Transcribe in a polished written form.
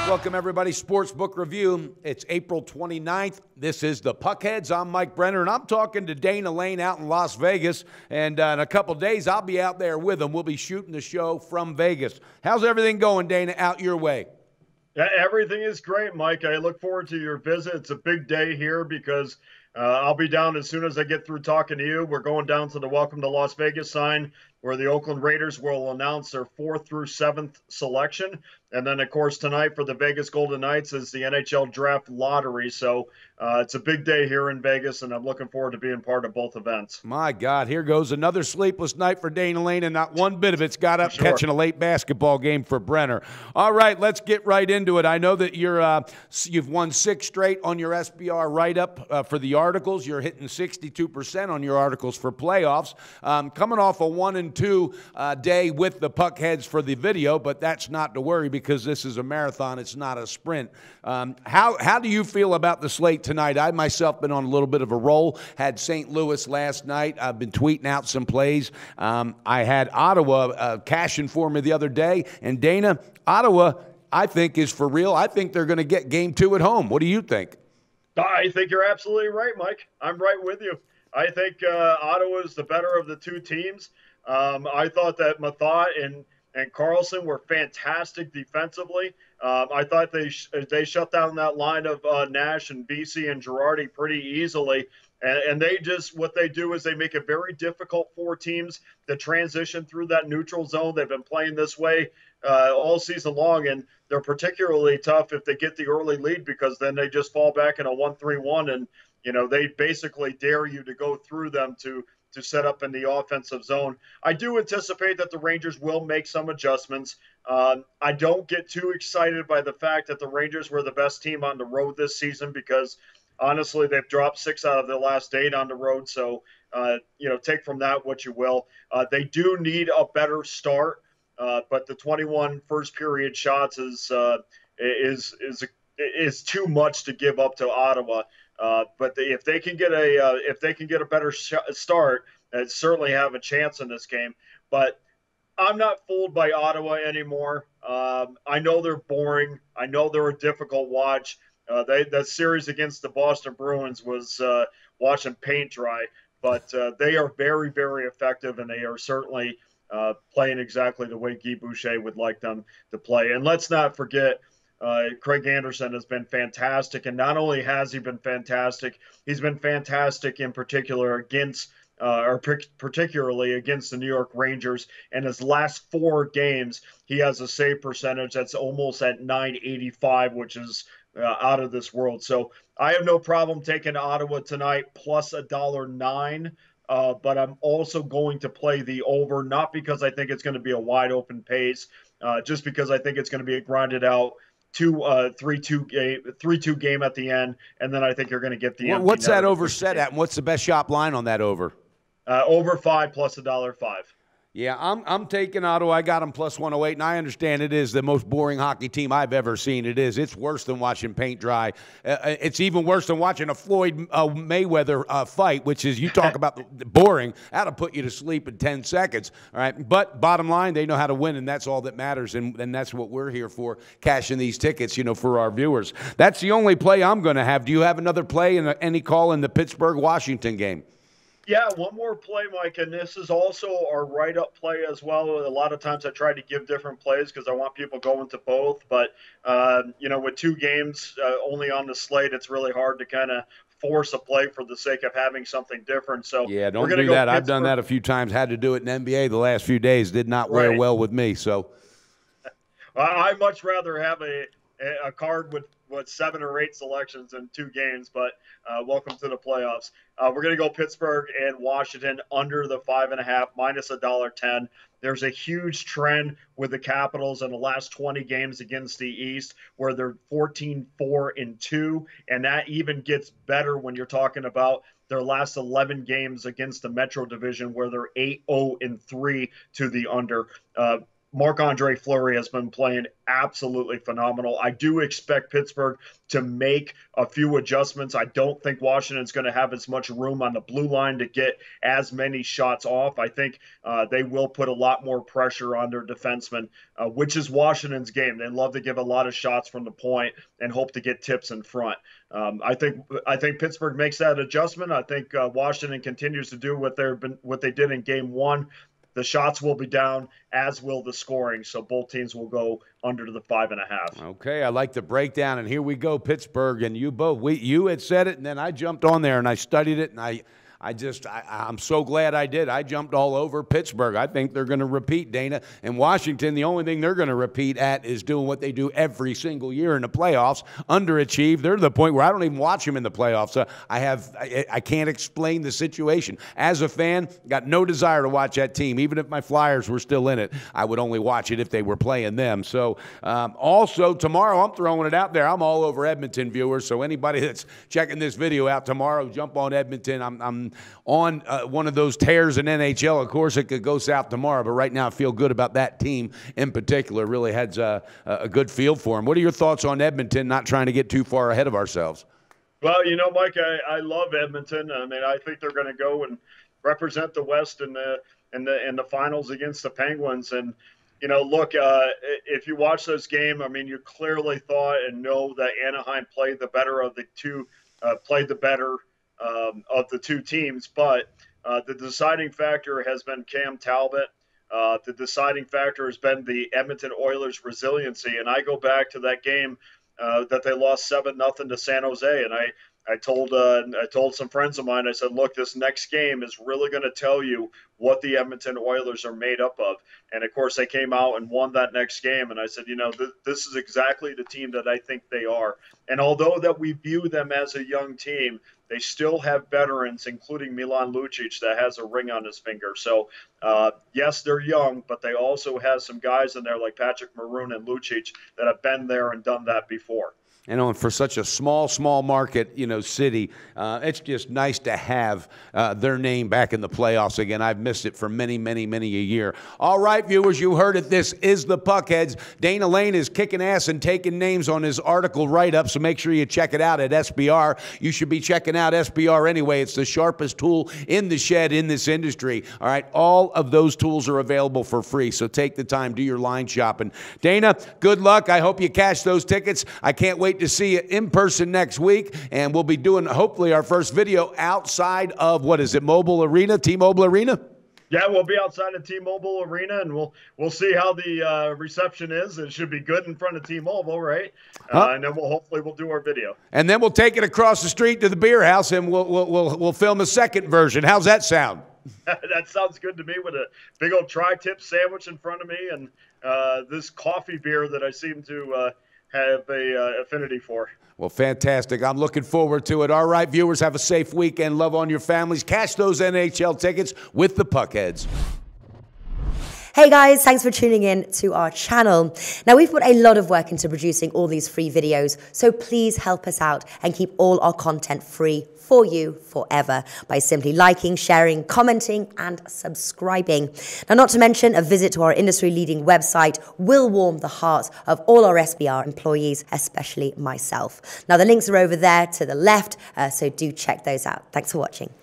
Welcome, everybody. Sportsbook Review. It's April 29th. This is the PuckHeads. I'm Mike Brenner, and I'm talking to Dana Lane out in Las Vegas. And in a couple days, I'll be out there with him. We'll be shooting the show from Vegas. How's everything going, Dana, out your way? Yeah, everything is great, Mike. I look forward to your visit. It's a big day here because I'll be down as soon as I get through talking to you. We're going down to the Welcome to Las Vegas sign where the Oakland Raiders will announce their 4th through 7th selection. And then, of course, tonight for the Vegas Golden Knights is the NHL Draft Lottery. So it's a big day here in Vegas, and I'm looking forward to being part of both events. My God, here goes another sleepless night for Dana Lane, and not one bit of it's got up catching a late basketball game for Brenner. All right, let's get right into it. I know that you've won 6 straight on your SBR write-up for the articles. You're hitting 62% on your articles for playoffs. Coming off a 1-2 day with the PuckHeads for the video, but that's not to worry because this is a marathon. It's not a sprint. How do you feel about the slate tonight? I myself been on a little bit of a roll. Had St. Louis last night. I've been tweeting out some plays. I had Ottawa cashing for me the other day. And Dana, Ottawa, I think, is for real. I think they're going to get game 2 at home. What do you think? I think you're absolutely right, Mike. I'm right with you. I think Ottawa is the better of the two teams. I thought that Mathot and Carlson were fantastic defensively. I thought they shut down that line of Nash and BC and Girardi pretty easily. And they just, what they do is they make it very difficult for teams to transition through that neutral zone. They've been playing this way all season long, and they're particularly tough if they get the early lead because then they just fall back in a 1-3-1, and they basically dare you to go through them to set up in the offensive zone. I do anticipate that the Rangers will make some adjustments. I don't get too excited by the fact that the Rangers were the best team on the road this season because, honestly, they've dropped 6 out of their last 8 on the road. So, take from that what you will. They do need a better start, but the 21 first-period shots is too much to give up to Ottawa. But if they can get a better start, they certainly have a chance in this game. But I'm not fooled by Ottawa anymore. I know they're boring. I know they're a difficult watch. That series against the Boston Bruins was watching paint dry. But they are very, very effective, and they are certainly playing exactly the way Guy Boucher would like them to play. And let's not forget, Craig Anderson has been fantastic, and not only has he been fantastic, he's been fantastic in particular against, particularly against the New York Rangers. In his last 4 games, he has a save percentage that's almost at .985, which is out of this world. So I have no problem taking Ottawa tonight plus $1.09. But I'm also going to play the over, not because I think it's going to be a wide open pace, just because I think it's going to be a grinded out 3-2 game at the end, and then I think you're going to get the. What's that over set at? And what's the best shop line on that over? Over 5 plus $1.05. Yeah, I'm taking Ottawa. I got them plus 108, and I understand it is the most boring hockey team I've ever seen. It is. It's worse than watching paint dry. It's even worse than watching a Floyd Mayweather fight, which is, you talk about boring. That'll put you to sleep in 10 seconds. All right, but bottom line, they know how to win, and that's all that matters, and that's what we're here for, cashing these tickets, for our viewers. That's the only play I'm going to have. Do you have another play and any call in the Pittsburgh-Washington game? Yeah, one more play, Mike, and this is also our write-up play as well. A lot of times I try to give different plays because I want people going to both. But, with 2 games only on the slate, it's really hard to kind of force a play for the sake of having something different. So yeah, don't do that. I've done that a few times. Had to do it in NBA the last few days. Did not wear well with me. So I'd much rather have a card with 7 or 8 selections in 2 games, but welcome to the playoffs. We're going to go Pittsburgh and Washington under the 5.5 minus $1.10. There's a huge trend with the Capitals in the last 20 games against the East where they're 14-4-2, and that even gets better when you're talking about their last 11 games against the Metro Division where they're 8-0-3 to the under. Marc-Andre Fleury has been playing absolutely phenomenal. I do expect Pittsburgh to make a few adjustments. I don't think Washington's going to have as much room on the blue line to get as many shots off. I think they will put a lot more pressure on their defensemen, which is Washington's game. They love to give a lot of shots from the point and hope to get tips in front. I think Pittsburgh makes that adjustment. I think Washington continues to do what they did in Game 1. The shots will be down, as will the scoring, so both teams will go under the 5.5. Okay, I like the breakdown, and here we go, Pittsburgh, and you had said it, and then I jumped on there, and I studied it, and I'm so glad I did. I jumped all over Pittsburgh. I think they're going to repeat, Dana. And Washington, the only thing they're going to repeat at is doing what they do every single year in the playoffs, underachieve. They're to the point where I don't even watch them in the playoffs. So I can't explain the situation. As a fan, got no desire to watch that team. Even if my Flyers were still in it, I would only watch it if they were playing them. So also tomorrow, I'm throwing it out there. I'm all over Edmonton, viewers. So anybody that's checking this video out tomorrow, jump on Edmonton. I'm on one of those tears in NHL. Of course, it could go south tomorrow, but right now I feel good about that team in particular. Really has a good feel for them. What are your thoughts on Edmonton, not trying to get too far ahead of ourselves? Well, Mike, I love Edmonton. I mean, I think they're going to go and represent the West in the finals against the Penguins. And, look, if you watch this game, I mean, you clearly thought and know that Anaheim played the better of the two, of the two teams, but the deciding factor has been Cam Talbot. The deciding factor has been the Edmonton Oilers' resiliency, and I go back to that game that they lost 7-0 to San Jose, and I told some friends of mine, I said, look, this next game is really going to tell you what the Edmonton Oilers are made up of. And, of course, they came out and won that next game. And I said, this is exactly the team that I think they are. And although that we view them as a young team, they still have veterans, including Milan Lucic, that has a ring on his finger. So, yes, they're young, but they also have some guys in there like Patrick Maroon and Lucic that have been there and done that before. And for such a small market, city, it's just nice to have their name back in the playoffs again. I've missed it for many a year. All right, viewers, you heard it. This is the Puckheads. Dana Lane is kicking ass and taking names on his article write-up, so make sure you check it out at SBR. You should be checking out SBR anyway. It's the sharpest tool in the shed in this industry. All right, all of those tools are available for free, so take the time, do your line shopping. Dana, good luck. I hope you cash those tickets. I can't wait to see you in person next week, and we'll be doing hopefully our first video outside of T-Mobile Arena? Yeah, we'll be outside of T-Mobile Arena, and we'll see how the reception is. It should be good in front of T-Mobile, right? And then we'll do our video. And then we'll take it across the street to the beer house, and we'll film a second version. How's that sound? That sounds good to me, with a big old tri-tip sandwich in front of me and this coffee beer that I seem to have a affinity for. Well, fantastic. I'm looking forward to it. All right, viewers, have a safe weekend. Love on your families. Cash those NHL tickets with the Puckheads. Hey guys, thanks for tuning in to our channel. Now, we've put a lot of work into producing all these free videos, so please help us out and keep all our content free for you forever by simply liking, sharing, commenting, and subscribing. Now, not to mention, a visit to our industry-leading website will warm the hearts of all our SBR employees, especially myself. Now, the links are over there to the left, so do check those out. Thanks for watching.